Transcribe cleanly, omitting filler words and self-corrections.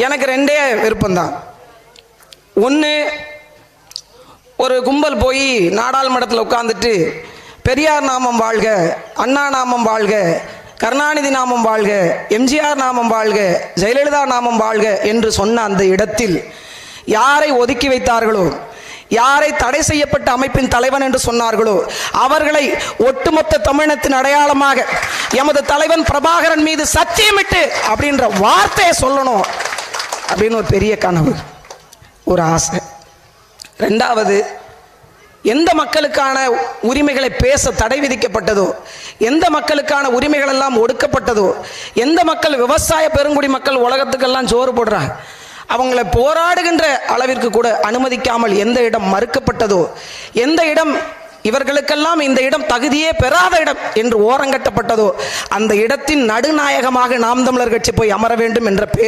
எனக்கு ரெண்டே விருப்பம்தான். ஒன்று, ஒரு கும்பல் போய் நாடாளுமன்றத்தில் உட்கார்ந்துட்டு பெரியார் நாமம் வாழ்க, அண்ணா நாமம் வாழ்க, கருணாநிதி நாமம் வாழ்க, எம்ஜிஆர் நாமம் வாழ்க, ஜெயலலிதா நாமம் வாழ்க என்று சொன்ன அந்த இடத்தில் யாரை ஒதுக்கி வைத்தார்களோ, யாரை தடை செய்யப்பட்ட அமைப்பின் தலைவன் என்று சொன்னார்களோ அவர்களை ஒட்டுமொத்த தமிழினத்தின் அடையாளமாக எமது தலைவன் பிரபாகரன் மீது சத்தியமிட்டு அப்படின்ற வார்த்தையை சொல்லணும் அப்படின்னு ஒரு பெரிய கனவு, ஒரு ஆசை. ரெண்டாவது, எந்த மக்களுக்கான உரிமைகளை பேச தடை விதிக்கப்பட்டதோ, எந்த மக்களுக்கான உரிமைகள் எல்லாம் ஒடுக்கப்பட்டதோ, எந்த மக்கள் விவசாய பெருங்குடி மக்கள் உலகத்துக்கெல்லாம் ஜோறு போடுறாங்க, அவங்களை போராடுகின்ற அளவிற்கு கூட அனுமதிக்காமல் எந்த இடம் மறுக்கப்பட்டதோ, எந்த இடம் இவர்களுக்கெல்லாம் இந்த இடம் தகுதியே பெறாத இடம் என்று ஓரங்கட்டப்பட்டதோ அந்த இடத்தின் நடுநாயகமாக நாம் தமிழர் கட்சி போய் அமர வேண்டும் என்ற